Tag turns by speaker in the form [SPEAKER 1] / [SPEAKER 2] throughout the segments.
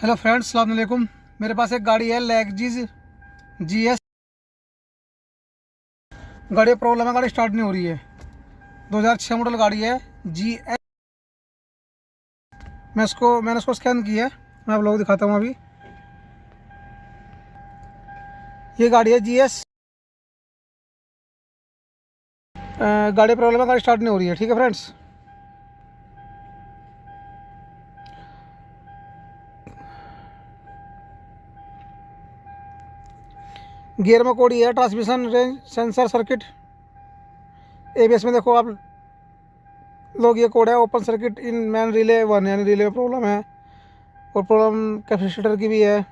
[SPEAKER 1] Hello friends, अस्सलाम वालेकुम। मेरे पास एक गाड़ी है लैक्जिस GS। गाड़ी प्रॉब्लम है, गाड़ी स्टार्ट नहीं हो रही है। 2006 मॉडल गाड़ी है GS। मैंने उसको स्कैन किया है, मैं आप लोगों को दिखाता हूँ अभी। ये गाड़ी है GS। गाड़ी प्रॉब्लम है, गाड़ी स्टार्ट नहीं हो रही है। ठीक है फ्रेंड्स, गियर में कोड ये है, transmission range sensor circuit. ABS में देखो आप लोग, ये कोड है open circuit in man relay 1, यानी रिले में प्रॉब्लम है। और प्रॉब्लम कैपेसिटर की भी है।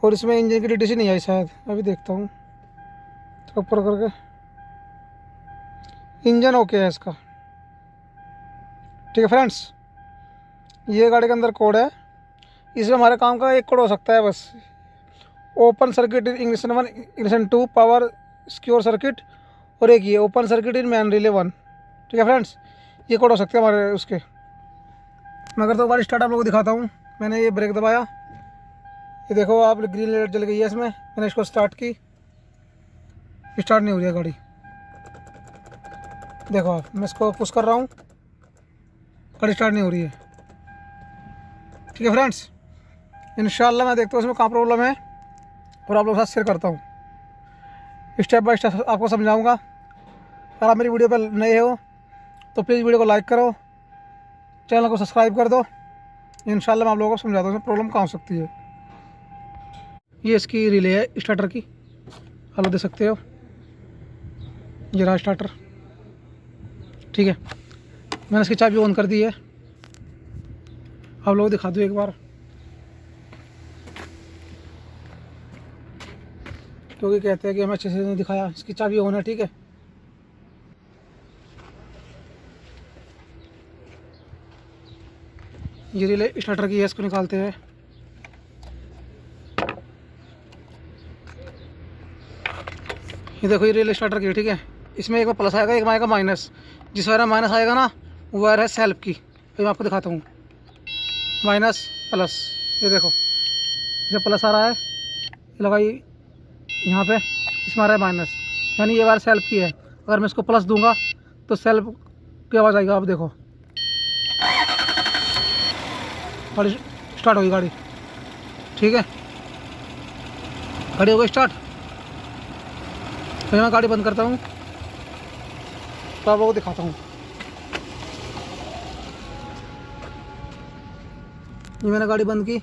[SPEAKER 1] और इसमें इंजन की DTC नहीं आई शायद, अभी देखता हूँ तो ऊपर करके। इंजन ओके है इसका। ठीक है फ्रेंड्स, ये गाड़ी के अंदर कोड है। इसमें हमारे काम का एक कोड हो सकता है बस। Open circuit in ignition 1, ignition 2, power secure circuit. और एक ये open circuit in man relay 1। ठीक है फ्रेंड्स, ये कोड हो सकते हैं हमारे उसके। मैं अगर तो गाड़ी स्टार्ट आप लोगों को दिखाता हूँ। मैंने ये ब्रेक दबाया, ये देखो आप, ग्रीन लाइट जल गई है इसमें। मैंने इसको स्टार्ट की, स्टार्ट नहीं हो रही है गाड़ी। देखो आप, मैं इसको पुश कर रहा हूँ, गाड़ी स्टार्ट नहीं हो रही है। ठीक है फ्रेंड्स, इंशाल्लाह मैं देखता हूँ इसमें कहाँ प्रॉब्लम है और आप लोगों के साथ शेयर करता हूँ। स्टेप बाय स्टेप आपको समझाऊँगा। अगर आप मेरी वीडियो पर नए हो तो प्लीज़ वीडियो को लाइक करो, चैनल को सब्सक्राइब कर दो। इंशाल्लाह मैं आप लोगों को समझाता हूँ इसमें प्रॉब्लम कहाँ हो सकती है। ये इसकी रिले है स्टार्टर की, आप लोग देख सकते हो। ये रहा स्टार्टर। ठीक है, मैंने इसकी चाबी ऑन कर दी है, आप लोगों को दिखा दूँ एक बार, क्योंकि कहते हैं कि हमें अच्छे से नहीं दिखाया। इसकी चाबी ऑन है। ठीक है, ये रिले स्टार्टर की है, इसको निकालते हैं। ये देखो, ये रिले स्टार्टर की है। ठीक है, इसमें एक में प्लस आएगा, एक में आएगा माइनस। जिस वायर में माइनस आएगा ना, वो वायर है सेल्फ की। तो मैं आपको दिखाता हूँ, माइनस प्लस। ये देखो, इसे प्लस आ रहा है, लगाई यहाँ पे, इसमें आ रहा है माइनस, यानी ये वायर सेल्फ की है। अगर मैं इसको प्लस दूंगा तो सेल्फ की आवाज़ आएगी। आप देखो, गाड़ी स्टार्ट होगी गाड़ी। ठीक है, गाड़ी हो गई स्टार्ट। तो मैं गाड़ी बंद करता हूँ तो आप लोगों को दिखाता हूँ। ये मैंने गाड़ी बंद की,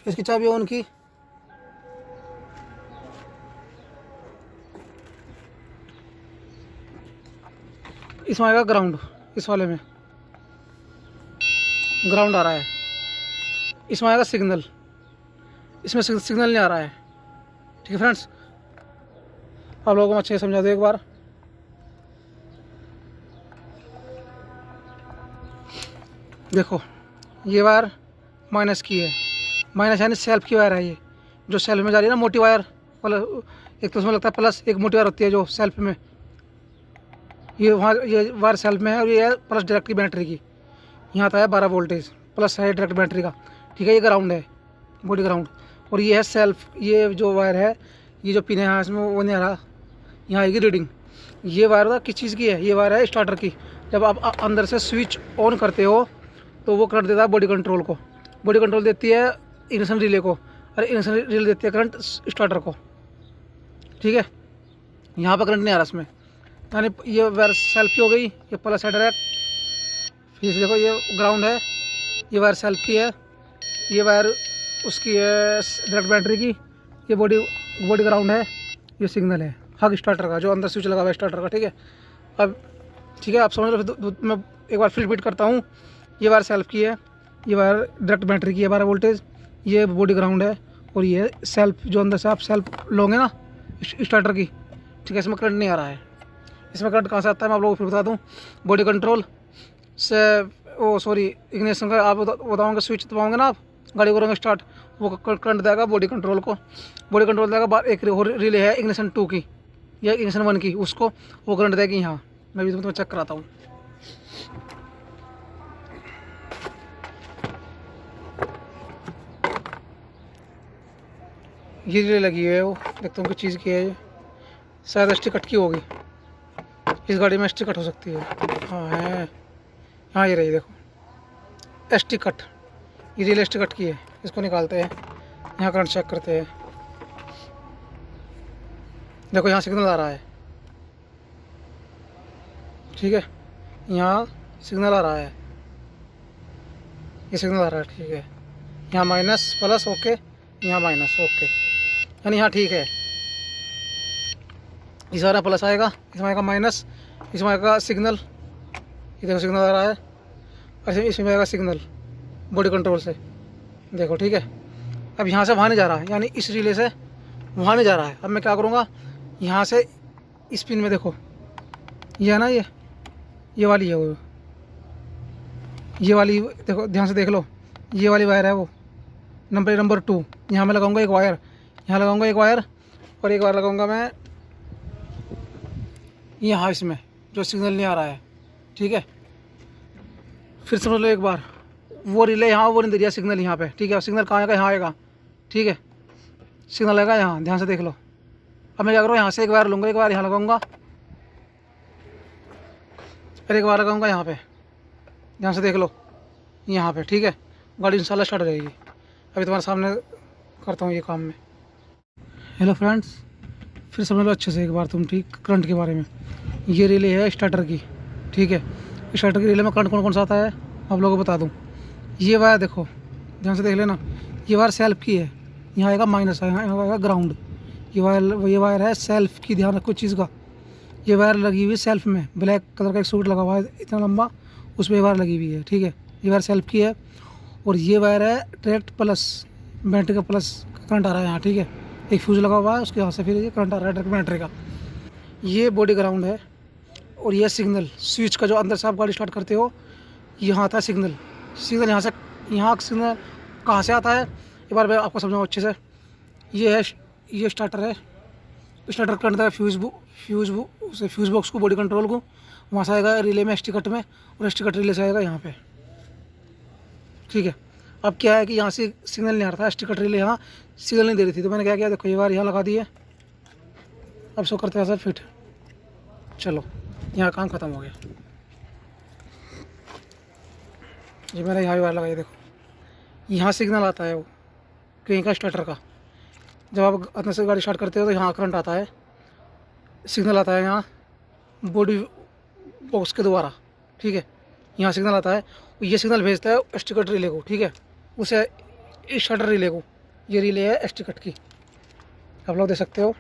[SPEAKER 1] इसकी चाबी ऑन की। इसमें आएगा ग्राउंड, इस वाले में ग्राउंड आ रहा है। इसमें आएगा सिग्नल, इसमें सिग्नल नहीं आ रहा है। ठीक है फ्रेंड्स, आप लोगों को अच्छे से समझा दो एक बार। देखो, ये वायर माइनस की है, माइनस यानी सेल्फ की वायर है। ये जो सेल्फ में जा रही है ना, मोटी वायर वाला, एक तो उसमें लगता है प्लस, एक मोटी वायर होती है जो सेल्फ में, ये वहाँ ये वायर सेल्फ में है। और ये है प्लस डायरेक्ट की बैटरी की। यहाँ आता है 12 वोल्टेज, प्लस है डायरेक्ट बैटरी का। ठीक है, ये ग्राउंड है, बॉडी ग्राउंड। और ये है सेल्फ, ये जो वायर है, ये जो पिन है इसमें वो नहीं आ रहा, यहाँ आएगी रीडिंग। ये वायर किस चीज़ की है? ये वायर है स्टार्टर की। जब आप अंदर से स्विच ऑन करते हो तो वो करंट देता है बॉडी कंट्रोल को, बॉडी कंट्रोल देती है इग्निशन रिले को, और इग्निशन रिले देती है करंट स्टार्टर को। ठीक है, यहाँ पर करंट नहीं आ रहा इसमें, यानी ये वायर सेल्फ की हो गई। ये प्लस है डायरेक्ट। फिर देखो, ये ग्राउंड है, ये वायर सेल्फ की है, ये वायर उसकी है डायरेक्ट बैटरी की। ये बॉडी ग्राउंड है, ये सिग्नल है हग स्टार्टर का, जो अंदर स्विच लगा हुआ है स्टार्टर का। ठीक है, अब ठीक है, आप समझ लो। मैं एक बार फिर रिपीट करता हूँ। ये वायर सेल्फ की है, ये वायर डायरेक्ट बैटरी की है 12 वोल्टेज, ये बॉडी ग्राउंड है, और ये सेल्फ जो अंदर से आप सेल्फ लोगे ना स्टार्टर की। ठीक है, इसमें करंट नहीं आ रहा है। इसमें करंट कहाँ से आता है मैं आप लोगों को फिर बता दूँ। बॉडी कंट्रोल से, ओ सॉरी, इग्निशन का आप बताओगे, स्विच दबाओगे ना आप, गाड़ी करोगे स्टार्ट, वो करंट देगा बॉडी कंट्रोल को। बॉडी कंट्रोल देगा, एक रिले है इग्निशन 2 की या इग्निशन 1 की, उसको वो करंट देगी यहाँ। मैं भी तुम्हें चेक कराता हूँ। ये रिले लगी हुई है, वो देखता हूँ कि चीज़ की है ये, शायद एस टी कट की होगी। इस गाड़ी में एस टी कट हो सकती है। हाँ है, हाँ ये रही देखो एस टी कट, ये रिले एस टी कट की है। इसको निकालते हैं, यहाँ करंट चेक करते हैं। देखो यहाँ सिग्नल आ रहा है, ठीक है, यहाँ सिग्नल आ रहा है, ये सिग्नल आ रहा है, ठीक है। यहाँ माइनस प्लस ओके, यहाँ माइनस ओके, यानी यहाँ ठीक है। इस बार प्लस आएगा, इसमें आएगा माइनस, इसमें आएगा सिग्नल, ये देखो सिग्नल आ रहा है, और इसमें आएगा सिग्नल बॉडी कंट्रोल से, देखो ठीक है। अब यहाँ से वहाँ नहीं जा रहा है, यानी इस रिले से वहाँ नहीं जा रहा है। अब मैं क्या करूँगा, यहाँ से इस पिन में देखो, ये है ना, ये वाली है वो, ये वाली देखो ध्यान से देख लो, ये वाली वायर है वो नंबर 2। यहाँ मैं लगाऊंगा एक वायर, यहाँ लगाऊंगा एक वायर, और एक वायर लगाऊंगा मैं यहाँ इसमें, जो सिग्नल नहीं आ रहा है, ठीक है। फिर समझ लो एक बार, वो रिले यहाँ, वो नहीं दे रहा सिग्नल यहाँ पे, ठीक है। सिग्नल कहाँ आएगा, यहाँ आएगा, ठीक है। सिग्नल आएगा यहाँ, ध्यान से देख लो। अब मैं क्या करूँ, यहाँ से एक वायर लूँगा, एक वायर यहाँ लगाऊंगा, फिर एक वायर लगाऊंगा यहाँ पे, ध्यान से देख लो, यहाँ पे, ठीक है। गाड़ी इंशाल्लाह स्टार्ट रहेगी। अभी तुम्हारे सामने करता हूँ ये काम में। हेलो फ्रेंड्स, फिर समझ लो अच्छे से एक बार तुम, ठीक, करंट के बारे में। ये रिले है स्टार्टर की, ठीक है। स्टार्टर की रिले में करंट कौन कौन सा आता है आप लोगों को बता दूँ। ये वायर देखो, ध्यान से देख लेना, ये वायर सेल्फ की है, यहाँ आएगा माइनस, यहाँ आएगा ग्राउंड। ये वायर है सेल्फ की, ध्यान रखो चीज़ का। ये वायर लगी हुई सेल्फ में, ब्लैक कलर का एक सूट लगा हुआ है इतना लंबा, उस पर वायर लगी हुई है, ठीक है। ये वायर सेल्फ की है, और ये वायर है डायरेक्ट प्लस, बैटरी का प्लस करंट आ रहा है यहाँ, ठीक है। एक फ्यूज लगा हुआ है, उसके यहाँ से फिर ये करंट आ रहा है डायरेक्ट बैटरी का। ये बॉडी ग्राउंड है, और ये सिग्नल स्विच का, जो अंदर से आप गाड़ी स्टार्ट करते हो, यहाँ आता है सिग्नल। सिग्नल यहाँ से, यहाँ सिग्नल कहाँ से आता है, एक बार मैं आपको समझाऊँ अच्छे से। ये है, ये स्टार्टर है, स्टार्टर करंट है फ्यूज़ बॉक्स को, बॉडी कंट्रोल को, वहाँ से आएगा रिले में एस टी कट में, और एस टी कट रिले से आएगा यहाँ पे, ठीक है। अब क्या है कि यहाँ से सिग्नल नहीं आ रहा था, एस टी कट रिले यहाँ सिग्नल नहीं दे रही थी, तो मैंने क्या किया, देखो ये बार यहाँ लगा दी है। अब सो करते हैं सर फिट, चलो यहाँ काम ख़त्म हो गया। ये मैंने यहाँ भी वायर लगाई, देखो यहाँ सिग्नल आता है वो कहीं का, स्टार्टर का। जब आप अंदर से गाड़ी स्टार्ट करते हो तो यहाँ करंट आता है, सिग्नल आता है यहाँ बॉडी बॉक्स के द्वारा, ठीक है। यहाँ सिग्नल आता है, ये सिग्नल भेजता है एस टी कट रिले को, ठीक है, उसे इस स्टार्टर रिले को। ये रिले है एस टी कट की, आप लोग देख सकते हो,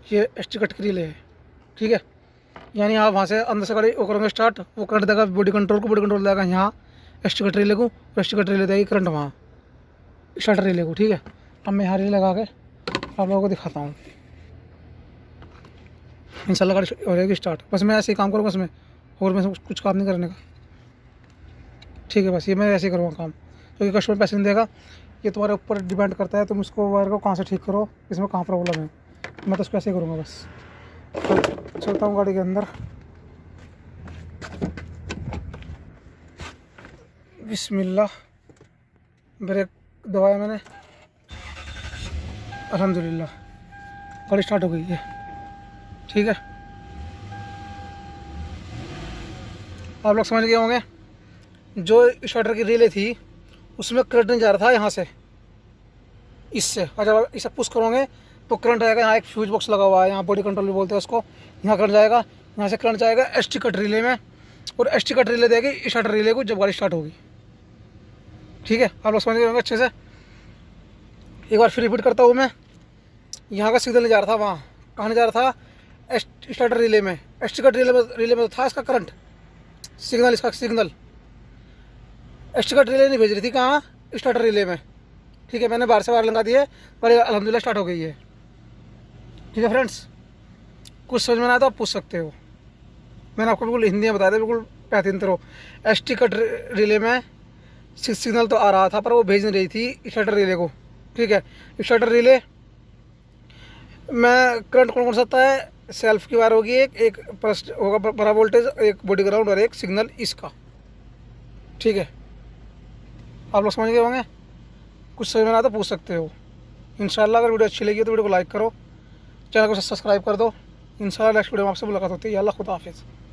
[SPEAKER 1] ये एस टी कट की रिले है, ठीक है। यानी आप वहाँ से अंदर से गाड़ी वो करोगे स्टार्ट, वो करंट देगा बॉडी कंट्रोल को, बॉडी कंट्रोल देगा यहाँ एस टी कट रिले को, एस टी कट रिले देगी करंट वहाँ स्टार्टर रिले को, ठीक है। अब मैं यहाँ रिले लगा के आप लोगों को दिखाता हूँ, इंशाल्लाह गाड़ी हो जाएगी स्टार्ट। बस मैं ऐसे ही काम करूँगा इसमें, और मैं कुछ काम नहीं करने का, ठीक है। बस ये मैं ऐसे ही करूँगा काम, क्योंकि कस्टमर पैसे नहीं देगा। ये तुम्हारे ऊपर डिपेंड करता है, तुम इसको वायर को कहाँ से ठीक करो, इसमें कहाँ प्रॉब्लम है। मैं तो उसको ऐसे ही करूँगा बस। तो चलता हूँ गाड़ी के अंदर, बिस्मिल्लाह, ब्रेक दबाया मैंने, अल्हम्दुलिल्लाह गाड़ी स्टार्ट हो गई है, ठीक है। आप लोग समझ गए होंगे, जो स्टार्टर की रिले थी उसमें करंट नहीं जा रहा था यहाँ से, इससे। और जब इसे पुश करोगे तो करंट आएगा, यहाँ एक फ्यूज बॉक्स लगा हुआ है, यहाँ बॉडी कंट्रोल भी बोलते हैं उसको। यहाँ करंट जाएगा, यहाँ से करंट जाएगा एस टी कट रिले में, और एस टी कट रिले देगी स्टार्टर रिले को जब गाड़ी स्टार्ट होगी, ठीक है। आप लोग समझ गए होंगे अच्छे से। एक बार फिर रिपीट करता हूँ मैं, यहाँ का सिग्नल नहीं जा रहा था, वहाँ कहाँ नहीं जा रहा था, एस स्टार्टर रिले में, एस टी कट रिले में तो था इसका करंट सिग्नल, इसका signal S T cut relay नहीं भेज रही थी, कहाँ, स्टार्टर रिले में, ठीक है। मैंने बाहर से वायर लगा दिए, गाड़ी अल्हम्दुलिल्लाह स्टार्ट हो गई है, ठीक है फ्रेंड्स। कुछ समझ में ना आया तो आप पूछ सकते हो, मैंने आपको बिल्कुल हिंदी में बताया था, बिल्कुल पैंतीन तरह। एस टी कट रिले में सिग्नल तो आ रहा था, पर वो भेज नहीं रही थी स्टार्टर रिले को, ठीक है। स्टार्टर रिले में करंट कौन कौन सा आता है, सेल्फ की वायर होगी, एक प्लस होगा बड़ा वोल्टेज, एक बॉडी ग्राउंड, और एक सिग्नल इसका, ठीक है। आप लोग समझ गए होंगे, कुछ समझ में ना तो पूछ सकते हो, इंशाल्लाह अगर वीडियो अच्छी लगी तो वीडियो को लाइक करो, चैनल को सब्सक्राइब कर दो। इंशाल्लाह नेक्स्ट वीडियो में आपसे मुलाकात होती है। अल्लाह खुदा हाफिज़।